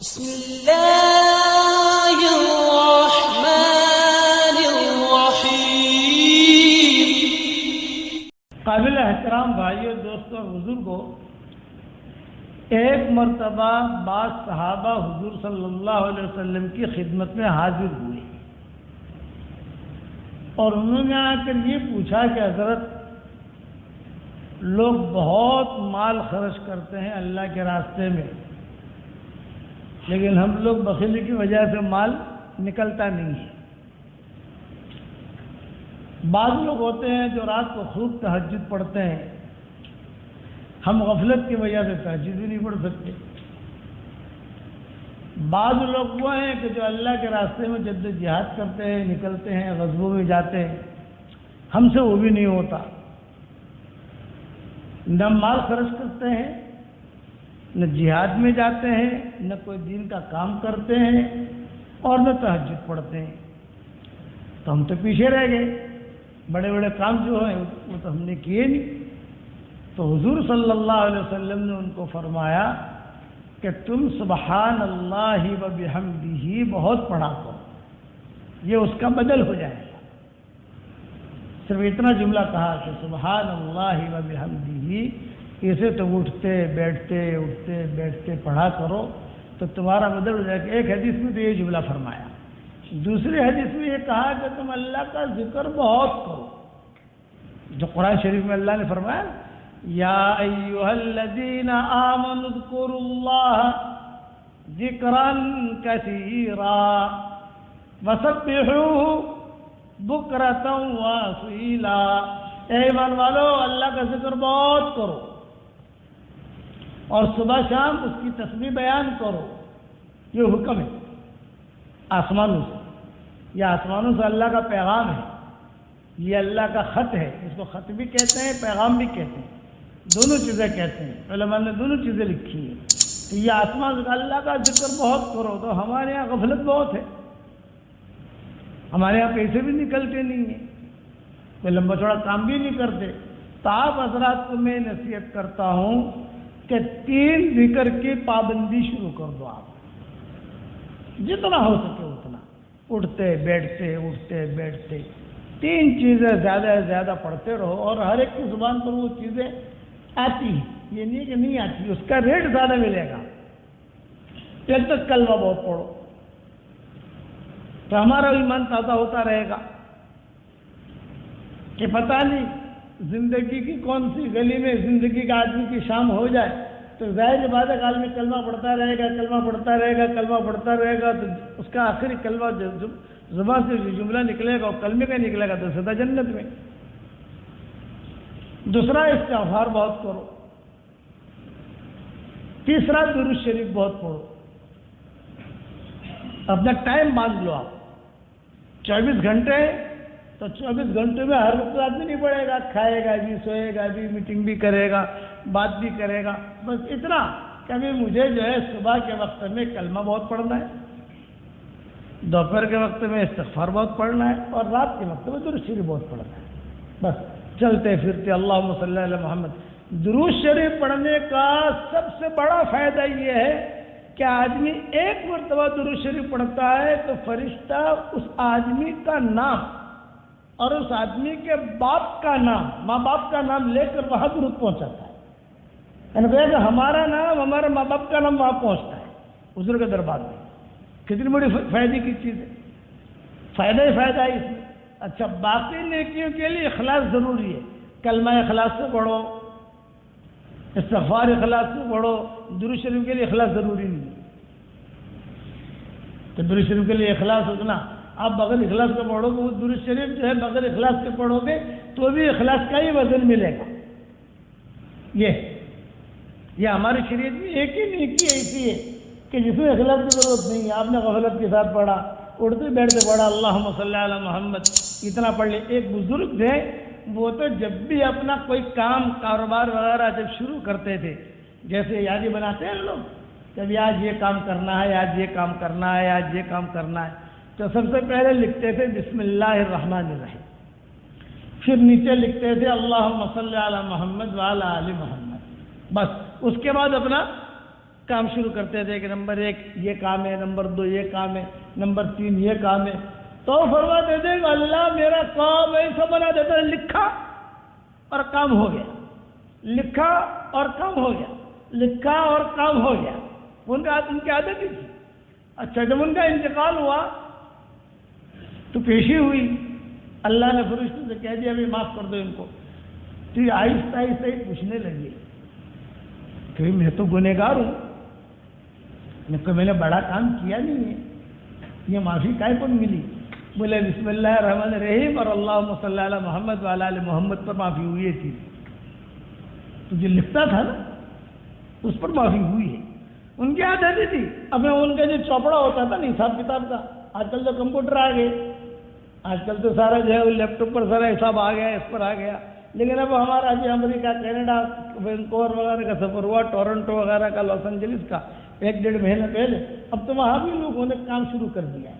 بسم اللہ الرحمن الرحیم۔ قابل احترام بھائیوں، دوستوں اور بزرگوں، ایک مرتبہ بعض صحابہ حضور صلی اللہ علیہ وسلم کی خدمت میں حاضر ہوئے اور انہوں نے آ کر یہ پوچھا کہ حضرت، لوگ بہت مال خرچ کرتے ہیں اللہ کے راستے میں، لیکن ہم لوگ بخیلی کی وجہ سے مال نکلتا نہیں ہے۔ بعض لوگ ہوتے ہیں جو رات کو خوب تہجد پڑھتے ہیں، ہم غفلت کی وجہ سے تہجد بھی نہیں پڑھ سکتے۔ بعض لوگ وہ ہیں کہ جو اللہ کے راستے میں جد و جہاد کرتے ہیں، نکلتے ہیں، غزووں میں جاتے ہیں، ہم سے وہ بھی نہیں ہوتا۔ نہ مال خرچ کرتے ہیں، نہ جہاد میں جاتے ہیں، نہ کوئی دین کا کام کرتے ہیں، اور نہ تہجد پڑھتے ہیں۔ تو ہم تو پیچھے رہ گئے، بڑے بڑے کام جو ہیں وہ تو ہم نے کیے نہیں۔ تو حضور صلی اللہ علیہ وسلم نے ان کو فرمایا کہ تم سبحان اللہ و بحمدہ بہت پڑھا کرو، یہ اس کا بدل ہو جائے گا۔ صرف اتنا جملہ کہا کہ سبحان اللہ و بحمدہ، اسے تو اٹھتے بیٹھتے پڑھا کرو تو تمہارا بدل ہو جائے گا۔ ایک حدیث میں تو یہ جملہ فرمایا، دوسری حدیث میں یہ کہا کہ تم اللہ کا ذکر بہت کرو، جو قرآن شریف میں اللہ نے فرمایا یا ایھا الذین آمنوا اذکروا اللہ ذکرا کثیرا وسبحوہ بکرۃ واصیلا۔ اے ایمان والو، اللہ کا ذکر بہت کرو اور صبح شام اس کی تسبیح بیان کرو۔ یہ حکم ہے آسمانوں سے، یہ آسمانوں سے اللہ کا پیغام ہے، یہ اللہ کا خط ہے۔ اس کو خط بھی کہتے ہیں، پیغام بھی کہتے ہیں، دونوں چیزیں کہتے ہیں، علماء نے دونوں چیزیں لکھی ہیں۔ تو یہ آسمان سے اللہ کا ذکر بہت کرو، تو ہمارے یہاں غفلت بہت ہے، ہمارے یہاں پیسے بھی نکلتے نہیں ہیں، کوئی لمبا چوڑا کام بھی نہیں کرتے۔ تو آپ حضرات کو میں نصیحت کرتا ہوں کہ 3 ذکر کی پابندی شروع کر دو، آپ جتنا ہو سکے اتنا، اٹھتے بیٹھتے 3 چیزیں زیادہ سے زیادہ پڑھتے رہو، اور ہر ایک کی زبان پر وہ چیزیں آتی ہیں، یہ نہیں کہ نہیں آتی، اس کا ریٹ زیادہ ملے گا۔ ایک تو کلمہ بہت پڑھو تو ہمارا ایمان تازہ ہوتا رہے گا کہ پتہ نہیں زندگی کی کون سی گلی میں زندگی کا آدمی کی شام ہو جائے تو ظاہر بات ہے عالمی کلمہ پڑھتا رہے گا تو اس کا آخری کلمہ زبان سے جملہ نکلے گا اور کلمے کا نکلے گا تو سدا جنت میں۔ دوسرا استغفار بہت کرو، تیسرا درود شریف بہت پڑھو۔ اپنا ٹائم باندھ لو، آپ 24 گھنٹے تو 24 گھنٹے میں ہر وقت آدمی نہیں پڑے گا، کھائے گا بھی، سوئے گا بھی، میٹنگ بھی کرے گا، بات بھی کرے گا، بس اتنا کہ ابھی مجھے جو ہے صبح کے وقت میں کلمہ بہت پڑھنا ہے، دوپہر کے وقت میں استغفار بہت پڑھنا ہے، اور رات کے وقت میں درود شریف بہت پڑھنا ہے۔ بس چلتے پھرتے اللہم صلی علی محمد۔ درود شریف پڑھنے کا سب سے بڑا فائدہ یہ ہے کہ آدمی ایک مرتبہ درود شریف پڑھتا ہے تو فرشتہ اس آدمی کا نام اور اس آدمی کے باپ کا نام، ماں باپ کا نام لے کر وہاں درود پہنچاتا ہے، یعنی کہ ہمارا نام، ہمارے ماں باپ کا نام وہاں پہنچتا ہے حضور کے دربار میں۔ کتنی بڑی فائدے کی چیز ہے، فائدہ ہی فائدہ ہے اس میں۔ اچھا، باقی نیکیوں کے لیے اخلاص ضروری ہے، کلمہ اخلاص سے پڑھو، استغفار اخلاص سے پڑھو، درود شریف کے لیے اخلاص ضروری نہیں ہے۔ تو درود شریف کے لیے اخلاص اتنا، آپ بغیر اخلاص کے پڑھو گے وہ درود شریف جو ہے بغیر اخلاص کے پڑھو گے تو بھی اخلاص کا ہی وزن ملے گا۔ یہ ہماری شریعت میں ایک ہی نیکی ایسی ہے کہ جس میں اخلاص کی ضرورت نہیں ہے۔ آپ نے غفلت کے ساتھ پڑھا، اٹھتے بیٹھتے پڑھا اللہم صلی علی محمد، اتنا پڑھ لے۔ ایک بزرگ تھے، وہ تو جب بھی اپنا کوئی کام کاروبار وغیرہ جب شروع کرتے تھے، جیسے یادی بناتے ہیں لوگ، کبھی آج یہ کام کرنا ہے، آج یہ کام کرنا ہے، آج یہ کام کرنا ہے، تو سب سے پہلے لکھتے تھے بسم اللہ الرحمن الرحیم، پھر نیچے لکھتے تھے اللہم صلی علی محمد وعلی آل محمد، بس اس کے بعد اپنا کام شروع کرتے تھے کہ نمبر 1 یہ کام ہے، نمبر 2 یہ کام ہے، نمبر 3 یہ کام ہے، تو فرماتے تھے کہ اللہ میرا کام ایسا بنا دیتا ہے، لکھا اور کام ہو گیا، لکھا اور کام ہو گیا، لکھا اور کام ہو گیا. ان کی عادت ہی تھی. اچھا جب ان کا انتقال ہوا تو پیشی ہوئی، اللہ نے فرشتوں سے کہہ دیا ابھی معاف کر دو ان کو. تو یہ آہستہ آہستہ ہی پوچھنے لگے کہ میں تو گنہگار ہوں، میں نے بڑا کام کیا نہیں ہے، یہ معافی کائے کو ملی؟ بولے بسم اللہ الرحمن الرحیم اور اللہم صلی علی محمد وعلی آل محمد پر معافی ہوئی تھی. تو جو لکھتا تھا نا اس پر معافی ہوئی ہے. ان کی عادت تھی. اب ان کا جو چوپڑا ہوتا تھا نا حساب کتاب کا، آج کل تو کمپیوٹر آ گئے، آج کل تو سارا جو ہے لیپ ٹاپ پر سارا حساب آ گیا، اس پر آ گیا. لیکن اب ہمارا ابھی امریکہ، کینیڈا، وینکوور وغیرہ کا سفر ہوا، ٹورنٹو وغیرہ کا، لاس اینجلس کا 1-1.5 مہینہ پہلے. اب تو وہاں بھی لوگوں نے کام شروع کر دیا ہے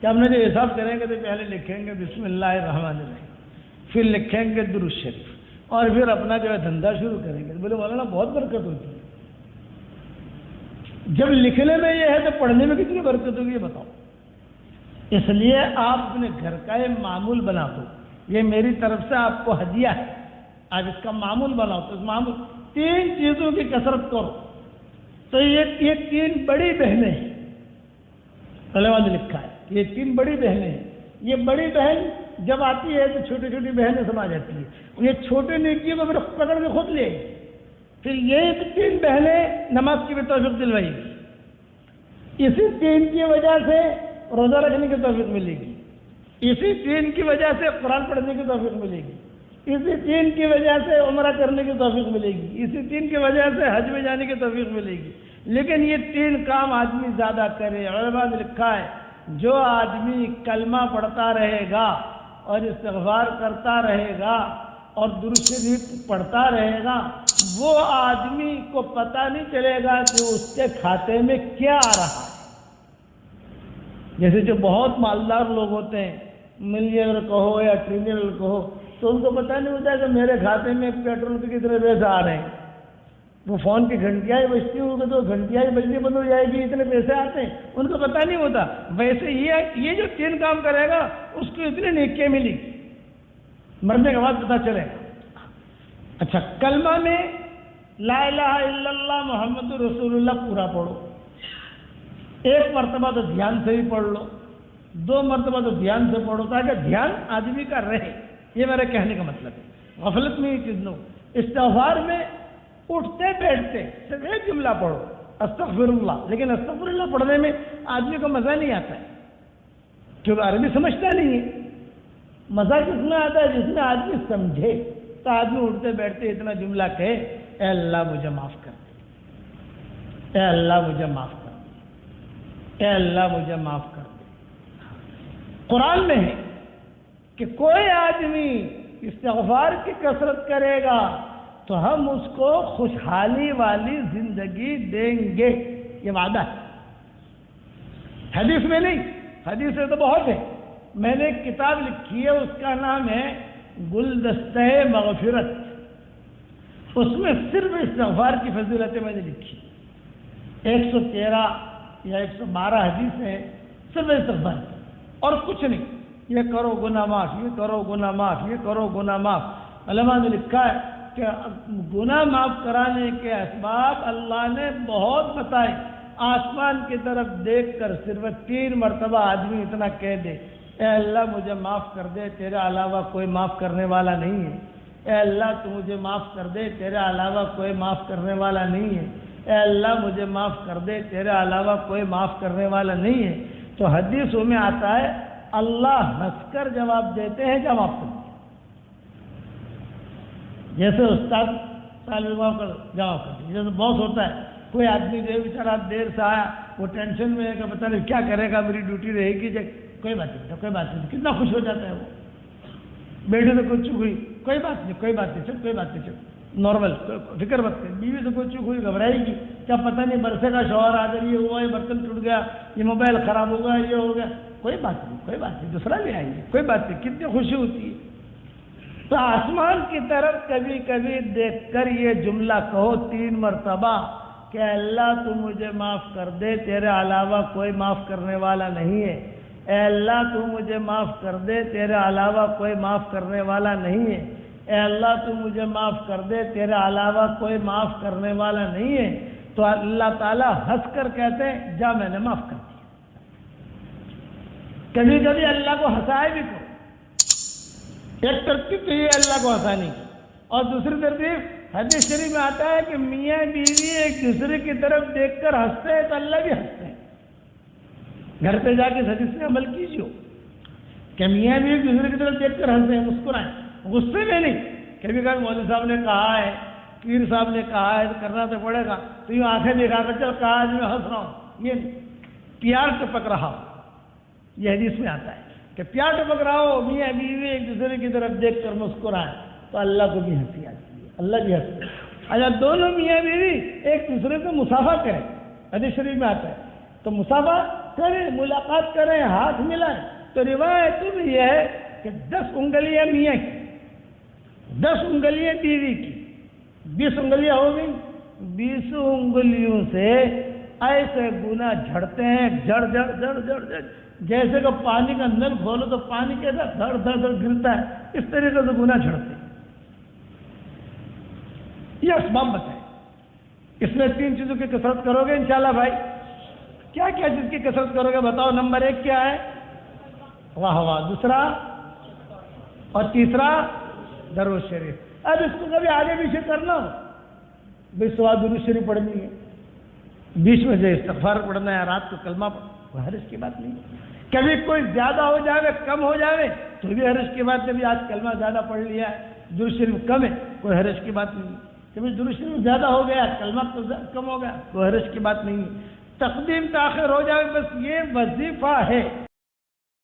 کہ ہم نے جو حساب کریں گے تو پہلے لکھیں گے بسم اللہ الرحمن الرحیم، پھر لکھیں گے درود شریف، اور پھر اپنا جو ہے دھندا شروع کریں گے. بولے مولانا بہت برکت ہوتی ہے. جب لکھنے میں یہ ہے تو پڑھنے میں کتنی برکت ہوگی یہ بتاؤ. اس لیے آپ اپنے گھر کا یہ معمول بنا دو، یہ میری طرف سے آپ کو ہدیہ ہے، آپ اس کا معمول بناؤ. تو اس معمول 3 چیزوں کی کثرت کرو. تو یہ 3 بڑی بہنیں ہیں، علماء نے لکھا ہے یہ 3 بڑی بہنیں ہیں. یہ بڑی بہن جب آتی ہے تو چھوٹی چھوٹی بہنیں سما جاتی ہیں. یہ چھوٹے نیکیوں کو پھر پکڑ کے خود لے، پھر یہ 3 بہنیں نماز کی بھی توفیق دلوائی گی. اسی 3 کی وجہ سے روزہ رکھنے کی توفیق ملے گی، اسی 3 کی وجہ سے قرآن پڑھنے کی توفیق ملے گی، اسی 3 کی وجہ سے عمرہ کرنے کی توفیق ملے گی، اسی 3 کی وجہ سے حج میں جانے کی توفیق ملے گی. لیکن یہ 3 کام آدمی زیادہ کرے. علماء نے لکھا ہے جو آدمی کلمہ پڑھتا رہے گا اور استغفار کرتا رہے گا اور درود شریف پڑھتا رہے گا، وہ آدمی کو پتہ نہیں چلے گا کہ اس کے کھاتے میں کیا آ رہا ہے. جیسے جو بہت مالدار لوگ ہوتے ہیں، ملینئر کہو یا ٹریلینئر کہو، تو ان کو پتہ نہیں ہوتا کہ میرے کھاتے میں پیٹرول کے کتنے پیسے آ رہے ہیں. وہ فون کی گھنٹیاں ہی بجتی ہوگی تو گھنٹیاں ہی بجنی بند ہو جائے گی، اتنے پیسے آتے ہیں، ان کو پتہ نہیں ہوتا. ویسے یہ جو 3 کام کرے گا اس کو اتنی نیکیاں ملی، مرنے کے بعد پتہ چلے گا. اچھا کلمہ میں لا الہ الا اللہ محمد رسول اللہ پورا پڑھو. 1 مرتبہ تو دھیان سے ہی پڑھ لو، 2 مرتبہ تو دھیان سے پڑھو تاکہ دھیان آدمی کا رہے. یہ میرے کہنے کا مطلب ہے. غفلت میں یہ چیز نہ ہو. استغفار میں اٹھتے بیٹھتے صرف ایک جملہ پڑھو استغفر اللہ. لیکن استغفر اللہ پڑھنے میں آدمی کو مزہ نہیں آتا ہے کیونکہ عربی سمجھتا نہیں ہے. مزہ کس میں آتا ہے؟ جس میں آدمی سمجھے. تو آدمی اٹھتے بیٹھتے اتنا جملہ کہے اے اللہ مجھے معاف کر دے، اے اللہ مجھے معاف کر دے، اے اللہ مجھے معاف کر دے. قرآن میں ہے کہ کوئی آدمی استغفار کی کثرت کرے گا تو ہم اس کو خوشحالی والی زندگی دیں گے. یہ وعدہ ہے، حدیث میں نہیں. حدیث میں تو بہت ہے. میں نے ایک کتاب لکھی ہے، اس کا نام ہے گلدستہ مغفرت. اس میں صرف استغفار کی فضیلتیں میں نے لکھی. 113 یا 112 حدیث ہیں صرف استغفار اور کچھ نہیں. یہ کرو گناہ معاف، یہ کرو گناہ معاف، یہ کرو گناہ معاف. علماء نے لکھا ہے کہ گناہ معاف کرانے کے اسباب اللہ نے بہت بتائے. آسمان کی طرف دیکھ کر صرف 3 مرتبہ آدمی اتنا کہہ دے اے اللہ مجھے معاف کر دے، تیرے علاوہ کوئی معاف کرنے والا نہیں ہے. اے اللہ تو مجھے معاف کر دے، تیرے علاوہ کوئی معاف کرنے والا نہیں ہے. اے اللہ مجھے معاف کر دے، تیرے علاوہ کوئی معاف کرنے والا نہیں ہے. تو حدیثوں میں آتا ہے اللہ ہنس کر جواب دیتے ہیں جب آپ کو، جیسے استاد طالبوں کا جواب کرتے ہیں. جیسے باس ہوتا ہے، کوئی آدمی جو بیچارہ دیر سے آیا، وہ ٹینشن میں ہے کہ پتہ نہیں کیا کرے گا، میری ڈیوٹی رہے گی. کوئی بات نہیں، کوئی بات نہیں، کتنا خوش ہو جاتا ہے وہ. بیٹے سے کوئی چوک ہوئی، کوئی بات نہیں، کوئی بات نہیں، چل کوئی بات نہیں، چل نارمل، فکر مت کر. بیوی سے کوئی چوک ہوئی، گھبرائے گی، کیا پتہ نہیں برسے کا شوہر آ کر یہ ہوا، یہ برتن ٹوٹ گیا، یہ موبائل خراب ہو گیا، یہ ہو گیا. کوئی بات نہیں، کوئی بات نہیں، دوسرا لے آئیں گے، کوئی بات نہیں. کتنی خوشی ہوتی ہے. تو آسمان کی طرف کبھی کبھی دیکھ کر یہ جملہ کہو 3 مرتبہ کہ اللہ تو مجھے معاف کر دے، تیرے علاوہ کوئی معاف کرنے والا نہیں ہے، اے اللہ تو مجھے معاف کر دے، تیرے علاوہ کوئی معاف کرنے والا نہیں ہے، اے اللہ تو مجھے معاف کر دے، تیرے علاوہ کوئی معاف کرنے والا نہیں ہے، تو اللہ تعالیٰ ہنس کر کہتے ہیں جا میں نے معاف کر دیا۔ کبھی کبھی اللہ کو ہنسائے بھی کرو، ایک ترتیب تو یہ اللہ کو ہنسانے کی، اور دوسری ترتیب حدیث شریف میں آتا ہے کہ میاں بیوی ایک دوسرے کی طرف دیکھ کر ہنستے ہیں تو اللہ بھی ہنستے ہیں۔ گھر پہ جا کے اس حدیث میں عمل کیجیے کہ میاں بھی ایک دوسرے کی طرف دیکھ کر ہنستے ہیں، مسکرائیں، غصے میں نہیں۔ کبھی کبھی مولوی صاحب نے کہا ہے، پیر صاحب نے کہا ہے تو کرنا تو پڑے گا، تو یوں آنکھیں دکھا کر چل کہا آج میں ہنس رہا ہوں، یہ پیار ٹپک رہا ہو، یہ حدیث میں آتا ہے کہ پیار ٹپک رہا ہو، میاں بیوی ایک دوسرے کی طرف دیکھ کر مسکرائیں تو اللہ کو بھی ہنسی آتی ہے، اللہ بھی ہنستے ہیں۔ اگر دونوں میاں بیوی ایک دوسرے سے مسافہ کریں، حدیث شریف میں آتا ہے، تو مسافہ کریں، ملاقات کریں، ہاتھ ملائیں، تو روایت بھی یہ ہے کہ 10 انگلیاں میاں کی، 10 انگلیاں بیوی کی، 20 انگلیاں ہو گئی، 20 انگلیوں سے ایسے گناہ جھڑتے ہیں، جھڑ جھڑ جھڑ جھڑ جھڑ، جیسے کہ پانی کا نل کھولو تو پانی کیسا دھڑ دھڑ دھڑ گرتا ہے، اس طریقے سے گناہ جھڑتے ہیں۔ یہ اسباب بتائیں، اس میں 3 چیزوں کی کثرت کرو گے انشاءاللہ بھائی، کیا کیا چیز کی کثرت کرو گے بتاؤ؟ نمبر 1 کیا ہے؟ واہ واہ، دوسرا اور تیسرا درود شریف۔ اب اس کو کبھی آگے پیچھے کرنا ہو، بھائی سواد درود شریف پڑھنی ہے، بیچ میں سے استغفار پڑھنا ہے، رات کو کلمہ پڑھنا، کوئی حرج کی بات نہیں۔ کبھی کوئی زیادہ ہو جائے، کم ہو جائے تو بھی حرج کی بات نہیں، آج کلمہ زیادہ پڑھ لیا ہے، درود شریف کم ہے، کوئی حرج کی بات نہیں۔ کبھی درود شریف زیادہ ہو گیا، کلمہ کم ہو گیا، کوئی حرج کی بات نہیں۔ تقدیم تاخیر ہو جائے، بس یہ وظیفہ ہے